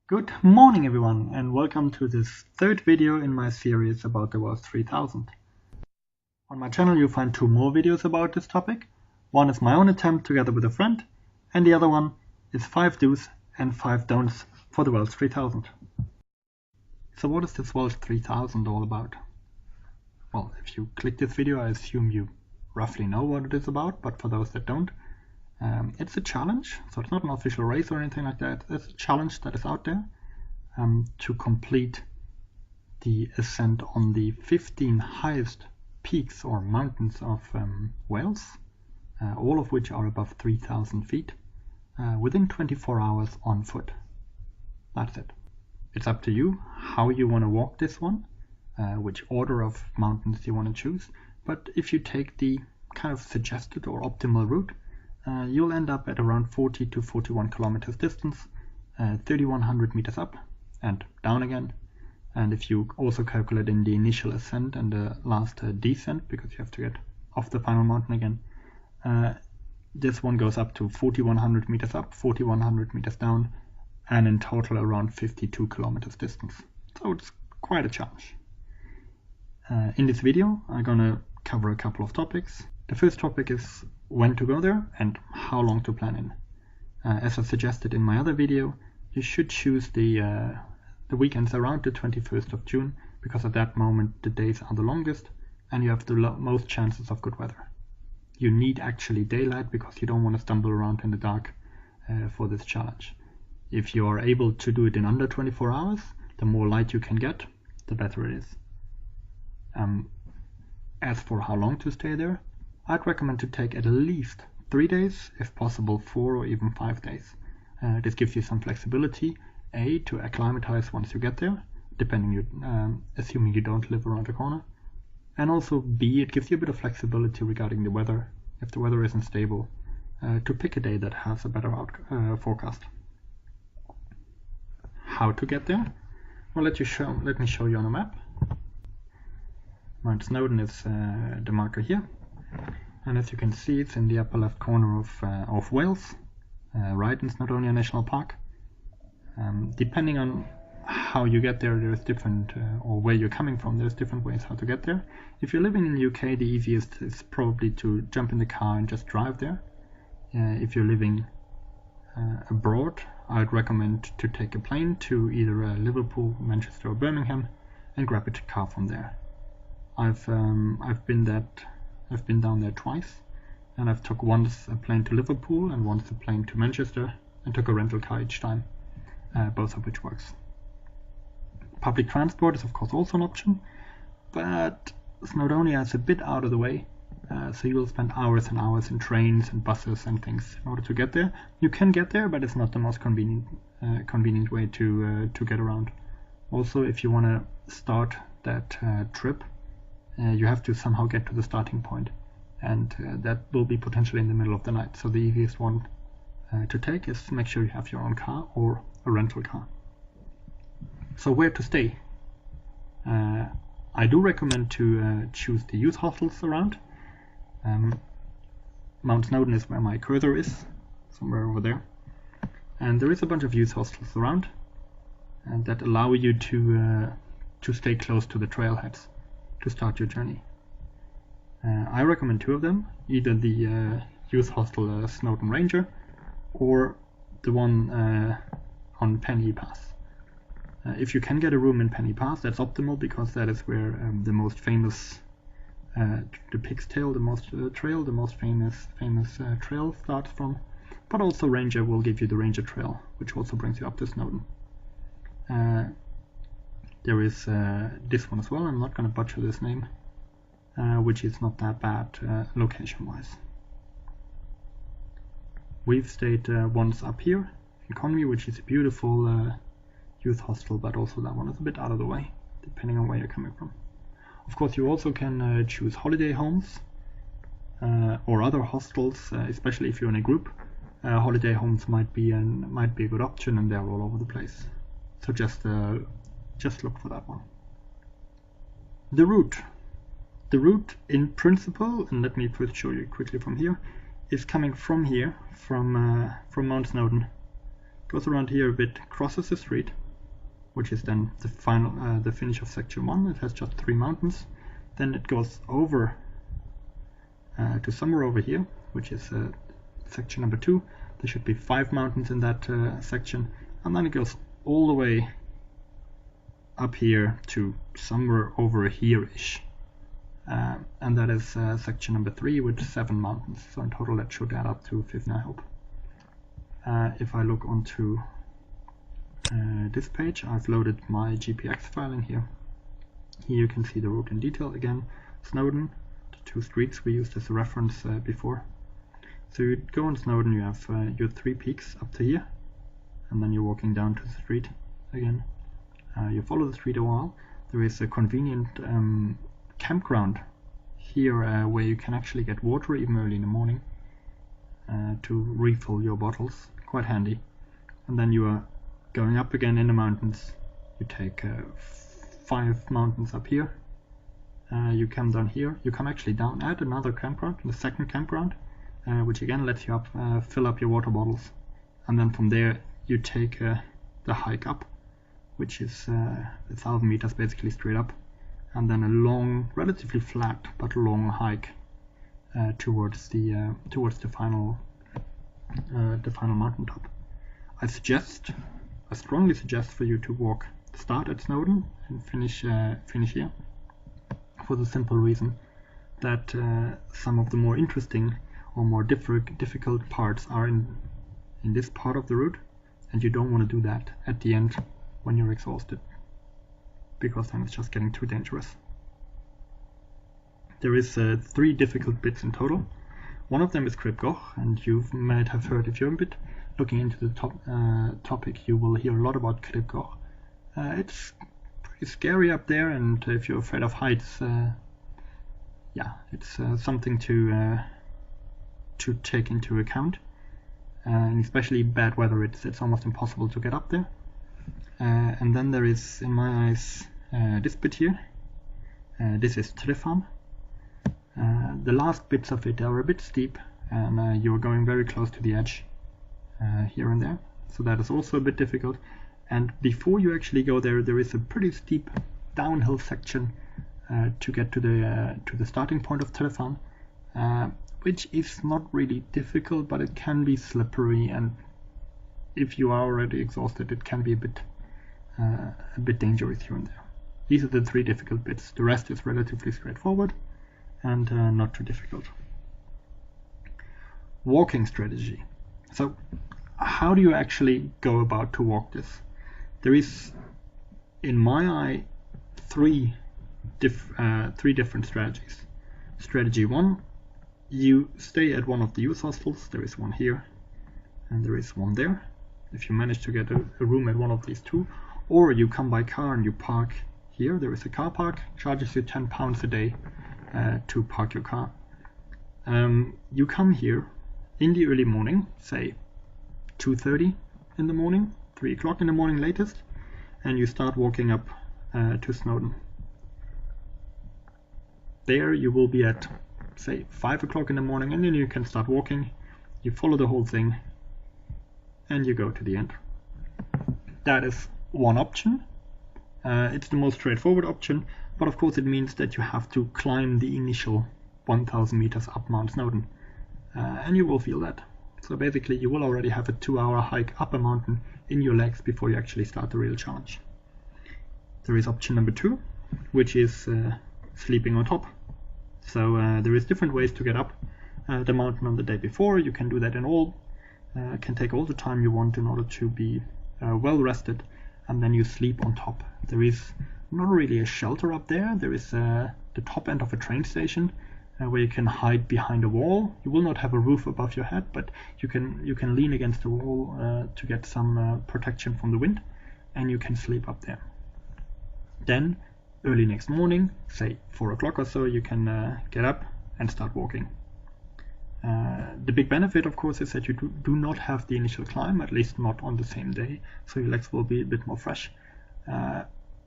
Good morning everyone, and welcome to this third video in my series about the Welsh 3000. On my channel you'll find two more videos about this topic. One is my own attempt together with a friend, and the other one is 5 do's and 5 don'ts for the Welsh 3000. So what is this Welsh 3000 all about? Well, if you click this video I assume you roughly know what it is about, but for those that don't, it's a challenge, so it's not an official race or anything like that. It's a challenge that is out there to complete the ascent on the 15 highest peaks or mountains of Wales, all of which are above 3,000 feet, within 24 hours on foot. That's it. It's up to you how you want to walk this one, which order of mountains you want to choose, but if you take the kind of suggested or optimal route, you'll end up at around 40 to 41 kilometers distance, 3,100 meters up and down again. And if you also calculate in the initial ascent and the last descent, because you have to get off the final mountain again, this one goes up to 4,100 meters up, 4,100 meters down, and in total around 52 kilometers distance. So it's quite a challenge. In this video I'm gonna cover a couple of topics. The first topic is when to go there and how long to plan in. As I suggested in my other video, you should choose the weekends around the 21st of June, because at that moment the days are the longest and you have the most chances of good weather. You need actually daylight because you don't want to stumble around in the dark for this challenge. If you are able to do it in under 24 hours, the more light you can get, the better it is. As for how long to stay there, I'd recommend to take at least 3 days, if possible 4 or even 5 days. This gives you some flexibility, A, to acclimatize once you get there, assuming you don't live around the corner, and also B, it gives you a bit of flexibility regarding the weather, if the weather isn't stable, to pick a day that has a better forecast. How to get there? Well, let me show you on a map. Mount Snowden is the marker here. And as you can see, it's in the upper left corner of Wales, right in Snowdonia National Park. Depending on how you get there, there's different, or where you're coming from, there's different ways how to get there. If you're living in the UK, the easiest is probably to jump in the car and just drive there. If you're living abroad, I'd recommend to take a plane to either Liverpool, Manchester or Birmingham and grab a car from there. I've been down there twice, and I've took once a plane to Liverpool and once a plane to Manchester, and took a rental car each time, both of which works. Public transport is of course also an option, but Snowdonia is a bit out of the way, so you'll spend hours and hours in trains and buses and things in order to get there. You can get there, but it's not the most convenient way to get around. Also, if you want to start that trip, you have to somehow get to the starting point, and that will be potentially in the middle of the night. So the easiest one to take is make sure you have your own car or a rental car. So where to stay? I do recommend to choose the youth hostels around. Mount Snowden is where my cursor is, somewhere over there, and there is a bunch of youth hostels around and that allow you to stay close to the trailheads to start your journey. I recommend 2 of them, either the youth hostel Snowden Ranger or the one on Penny Pass. If you can get a room in Penny Pass, that's optimal, because that is where the most famous, the Pig's Tail, the most famous trail starts from. But also Ranger will give you the Ranger Trail, which also brings you up to Snowden. There is this one as well, I'm not going to butcher this name, which is not that bad location-wise. We've stayed once up here in Conwy, which is a beautiful youth hostel, but also that one is a bit out of the way, depending on where you're coming from. Of course, you also can choose holiday homes or other hostels, especially if you're in a group. Holiday homes might be a good option, and they're all over the place. So just look for that one. The route in principle, and let me first show you quickly from here, is coming from here, from Mount Snowden, goes around here a bit, crosses the street, which is then the final, the finish of section 1. It has just 3 mountains. Then it goes over to somewhere over here, which is section number 2. There should be 5 mountains in that section, and then it goes all the way up here to somewhere over here-ish. And that is section number 3 with 7 mountains. So in total that should add up to 15, I hope. If I look onto this page, I've loaded my GPX file in here. Here you can see the route in detail again. Snowden, the 2 streets we used as a reference before. So you go on Snowden, you have your 3 peaks up to here, and then you're walking down to the street again. You follow the street a while. There is a convenient campground here where you can actually get water even early in the morning to refill your bottles. Quite handy. And then you are going up again in the mountains. You take 5 mountains up here. You come down here. You come actually down at another campground, the second campground, which again lets you fill up your water bottles. And then from there you take the hike up, which is 1,000 meters basically straight up, and then a long, relatively flat but long hike towards the final mountaintop. I strongly suggest for you to start at Snowden and finish here, for the simple reason that some of the more interesting or more difficult parts are in this part of the route, and you don't want to do that at the end when you're exhausted, because then it's just getting too dangerous. There is 3 difficult bits in total. One of them is Goch, and you might have heard, if you're a bit looking into the topic, you will hear a lot about Goch. It's pretty scary up there, and if you're afraid of heights, yeah, it's something to take into account. And especially bad weather, it's almost impossible to get up there. And then there is, in my eyes, this bit here. This is Triffan. The last bits of it are a bit steep, and you're going very close to the edge here and there. So that is also a bit difficult. And before you actually go there, there is a pretty steep downhill section to get to the starting point of Triffan, which is not really difficult, but it can be slippery, and if you are already exhausted, it can be a bit dangerous here and there. These are the 3 difficult bits. The rest is relatively straightforward and not too difficult. Walking strategy. So how do you actually go about to walk this? There is, in my eye, 3 different strategies. Strategy 1, you stay at one of the youth hostels. There is one here and there is one there, if you manage to get a room at one of these 2, or you come by car and you park here. There is a car park, charges you £10 a day to park your car. You come here in the early morning, say 2:30 in the morning, 3 o'clock in the morning latest, and you start walking up to Snowden. There you will be at, say, 5 o'clock in the morning, and then you can start walking. You follow the whole thing and you go to the end. That is one option. It's the most straightforward option, but of course it means that you have to climb the initial 1,000 meters up Mount Snowden, and you will feel that. So basically you will already have a 2-hour hike up a mountain in your legs before you actually start the real challenge. There is option number 2, which is sleeping on top. So there is different ways to get up the mountain on the day before. You can do that can take all the time you want in order to be well rested, and then you sleep on top. There is not really a shelter up there. There is the top end of a train station where you can hide behind a wall. You will not have a roof above your head, but you can lean against the wall to get some protection from the wind, and you can sleep up there. Then early next morning, say 4 o'clock or so, you can get up and start walking. The big benefit, of course, is that you do not have the initial climb, at least not on the same day, so your legs will be a bit more fresh.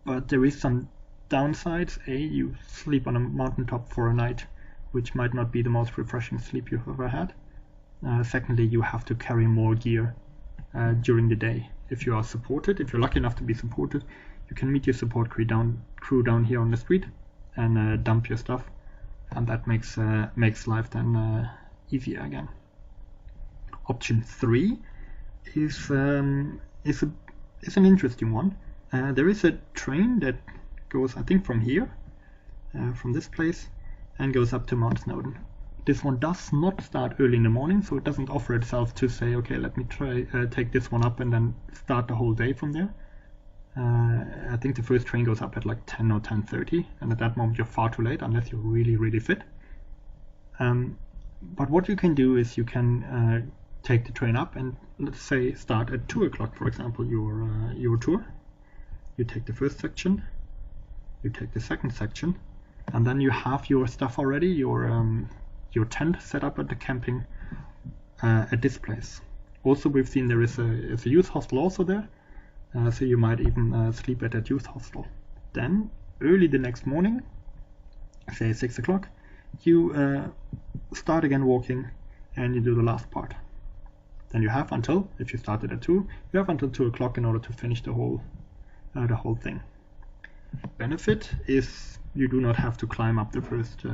But there is some downsides. You sleep on a mountaintop for a night, which might not be the most refreshing sleep you've ever had. Secondly, you have to carry more gear during the day. If you are supported, if you're lucky enough to be supported, you can meet your support crew down here on the street and dump your stuff, and that makes life then easier again. Option 3 is an interesting one. There is a train that goes, I think, from here, from this place, and goes up to Mount Snowden. This one does not start early in the morning, so it doesn't offer itself to say, okay, let me try take this one up and then start the whole day from there. I think the first train goes up at like 10 or 10:30, and at that moment you're far too late unless you're really, really fit. But what you can do is you can take the train up and, let's say, start at 2 o'clock, for example, your tour. You take the first section, you take the second section, and then you have your stuff already, your tent set up at the camping at this place. Also, we've seen there is a youth hostel also there, so you might even sleep at that youth hostel. Then, early the next morning, say 6 o'clock, you start again walking and you do the last part. Then you have until, if you started at 2, you have until 2 o'clock in order to finish the whole thing. Benefit is you do not have to climb up the first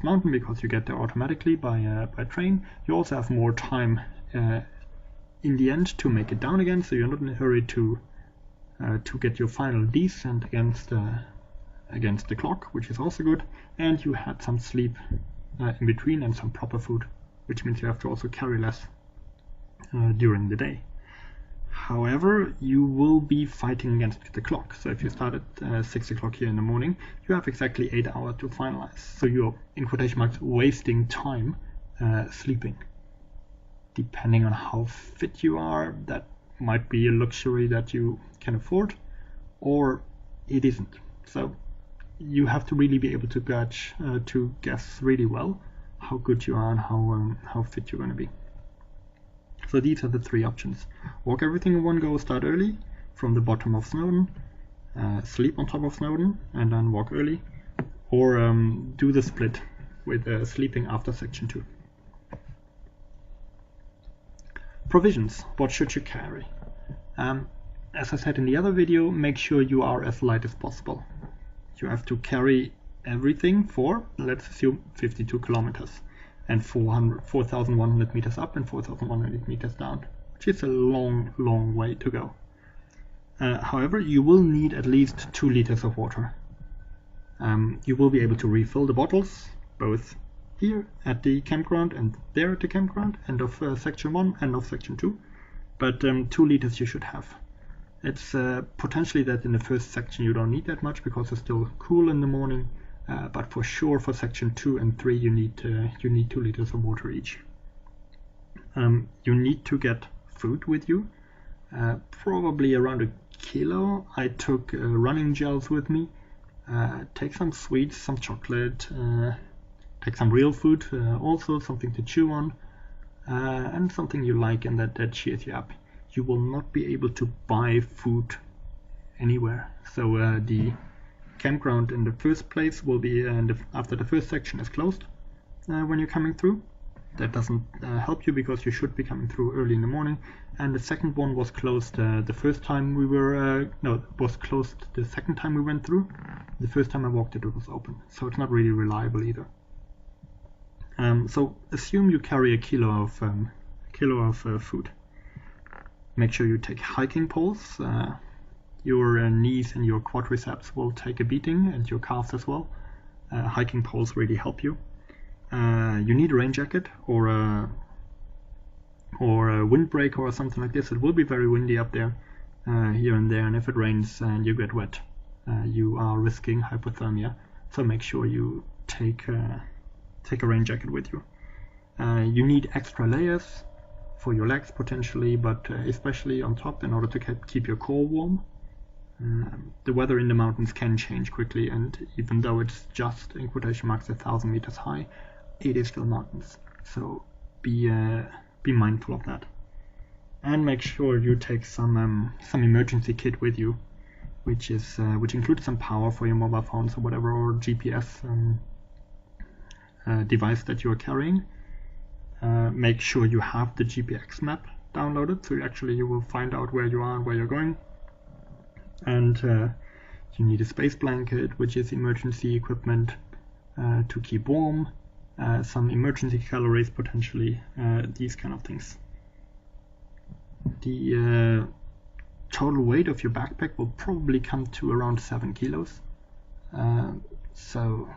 mountain because you get there automatically by train. You also have more time in the end to make it down again, so you're not in a hurry to get your final descent against the clock, which is also good. And you had some sleep in between and some proper food, which means you have to also carry less during the day. However, you will be fighting against the clock. So if you start at 6 o'clock here in the morning, you have exactly 8 hours to finalize. So you're, in quotation marks, wasting time sleeping. Depending on how fit you are, that might be a luxury that you can afford, or it isn't. So you have to really be able to guess really well how good you are and how fit you're going to be. So these are the 3 options. Walk everything in one go, start early from the bottom of Snowden, sleep on top of Snowden, and then walk early, or do the split with sleeping after section 2. Provisions. What should you carry? As I said in the other video, make sure you are as light as possible. You have to carry everything for, let's assume, 52 kilometers. And 4,100 meters up and 4,100 meters down, which is a long, long way to go. However, you will need at least 2 liters of water. You will be able to refill the bottles, both here at the campground and there at the campground, end of section 1, end of section 2. But 2 liters you should have. It's potentially that in the first section you don't need that much because it's still cool in the morning. But for sure for section 2 and 3 you need 2 liters of water each. You need to get food with you, probably around 1 kilo. I took running gels with me. Take some sweets, some chocolate, take some real food, also something to chew on, and something you like and that cheers you up. You will not be able to buy food anywhere, so the campground in the first place will be after the first section is closed when you're coming through. That doesn't help you because you should be coming through early in the morning. And the second one was closed the first time we were was closed the second time we went through. The first time I walked it was open, so it's not really reliable either. So assume you carry 1 kilo of food. Make sure you take hiking poles. Your knees and your quadriceps will take a beating, and your calves as well. Hiking poles really help you. You need a rain jacket or a windbreaker or something like this. It will be very windy up there, here and there, and if it rains and you get wet, you are risking hypothermia. So make sure you take a rain jacket with you. You need extra layers for your legs potentially, but especially on top in order to keep your core warm. The weather in the mountains can change quickly, and even though it's just, in quotation marks, 1,000 meters high, it is still mountains. So be mindful of that, and make sure you take some emergency kit with you, which includes some power for your mobile phones or whatever, or GPS device that you are carrying. Make sure you have the GPX map downloaded, so you will find out where you are and where you're going. And you need a space blanket, which is emergency equipment to keep warm, some emergency calories potentially, these kind of things. The total weight of your backpack will probably come to around 7 kilos. So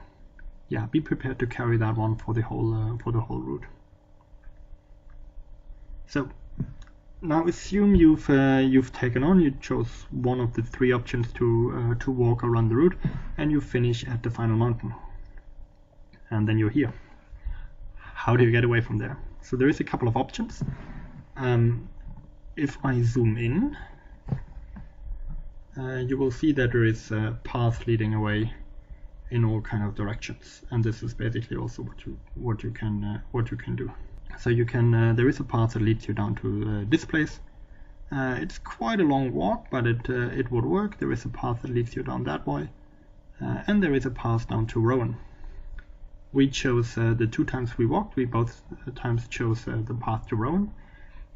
yeah, be prepared to carry that one for the whole route. So now assume you've taken on, you chose one of the 3 options to walk around the route, and you finish at the final mountain, and then you're here. How do you get away from there? So there is a couple of options. If I zoom in, you will see that there is a path leading away in all kind of directions, and this is basically also what you can do. So you can there is a path that leads you down to this place. It's quite a long walk, but it would work. There is a path that leads you down that way, and there is a path down to Rowan. We chose the 2 times we walked, we both times chose the path to Rowan,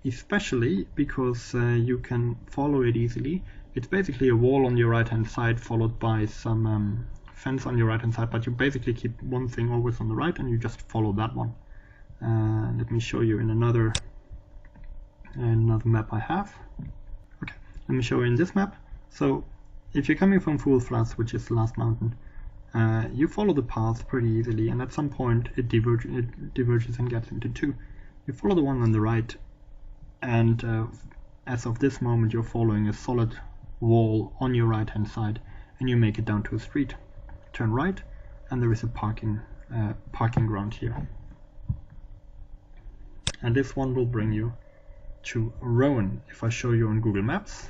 especially because you can follow it easily. It's basically a wall on your right hand side followed by some fence on your right hand side, but you basically keep one thing always on the right and you just follow that one. Let me show you in another map I have. Okay, let me show you in this map. So if you're coming from Fool Flats, which is the last mountain, you follow the path pretty easily, and at some point it diverges and gets into 2. You follow the one on the right, and as of this moment you're following a solid wall on your right hand side, and you make it down to a street. Turn right, and there is a parking ground here. And this one will bring you to Rowan. If I show you on Google Maps,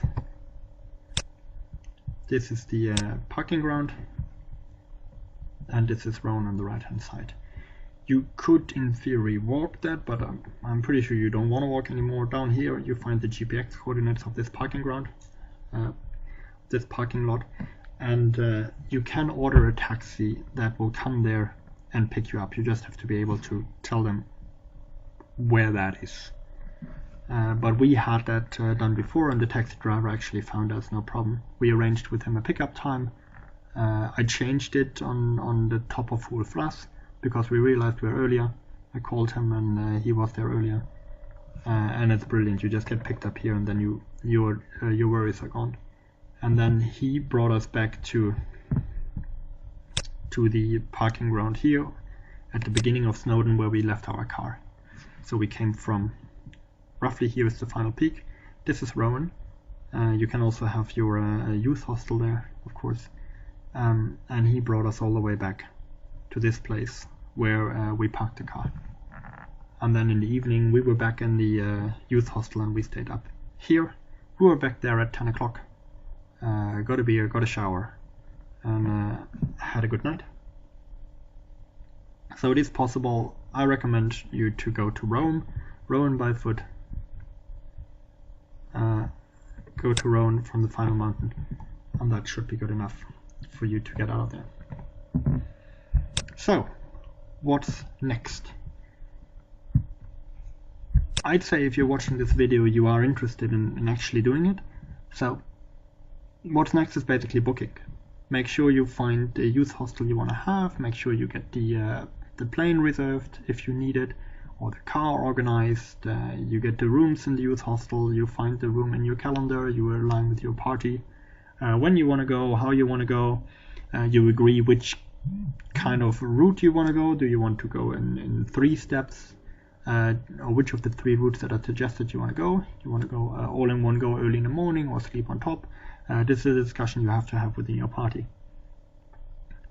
this is the parking ground, and this is Rowan on the right hand side. You could in theory walk that, but I'm pretty sure you don't want to walk anymore. Down here you find the GPX coordinates of this parking ground, this parking lot, and you can order a taxi that will come there and pick you up. You just have to be able to tell them where that is. But we had that done before, and the taxi driver actually found us, no problem. We arranged with him a pickup time. I changed it on the top of Fool Flats because we realized we were earlier. I called him and he was there earlier, and it's brilliant. You just get picked up here, and then your worries are gone. And then he brought us back to the parking ground here at the beginning of Snowden, where we left our car. So we came from roughly here is the final peak. This is Rowan. You can also have your youth hostel there, of course. And he brought us all the way back to this place where we parked the car. And then in the evening we were back in the youth hostel, and we stayed up here. We were back there at 10 o'clock. Got a beer, got a shower, and had a good night. So it is possible. I recommend you to go to Rowan by foot. Go to Rowan from the final mountain, and that should be good enough for you to get out of there. So, what's next? I'd say if you're watching this video, you are interested in actually doing it. So, what's next is basically booking. Make sure you find the youth hostel you want to have. Make sure you get the plane reserved if you need it, or the car organized. You get the rooms in the youth hostel. You find the room in your calendar. You align with your party. When you want to go, how you want to go. You agree which kind of route you want to go. Do you want to go in 3 steps? Or which of the 3 routes that are suggested you want to go. You want to go all in one go early in the morning, or sleep on top. This is a discussion you have to have within your party.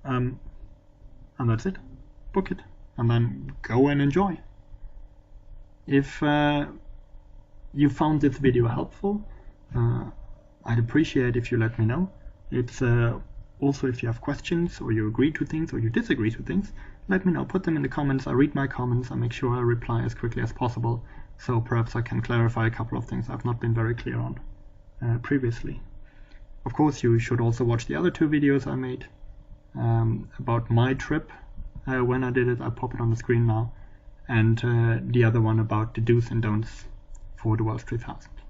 And that's it. Book it, and then go and enjoy. If you found this video helpful, I'd appreciate if you let me know. It's also if you have questions, or you agree to things, or you disagree to things, let me know. Put them in the comments. I read my comments. I make sure I reply as quickly as possible, so perhaps I can clarify a couple of things I've not been very clear on previously. Of course, you should also watch the other 2 videos I made about my trip. When I did it, I'll pop it on the screen now, and the other one about the do's and don'ts for the Welsh 3000.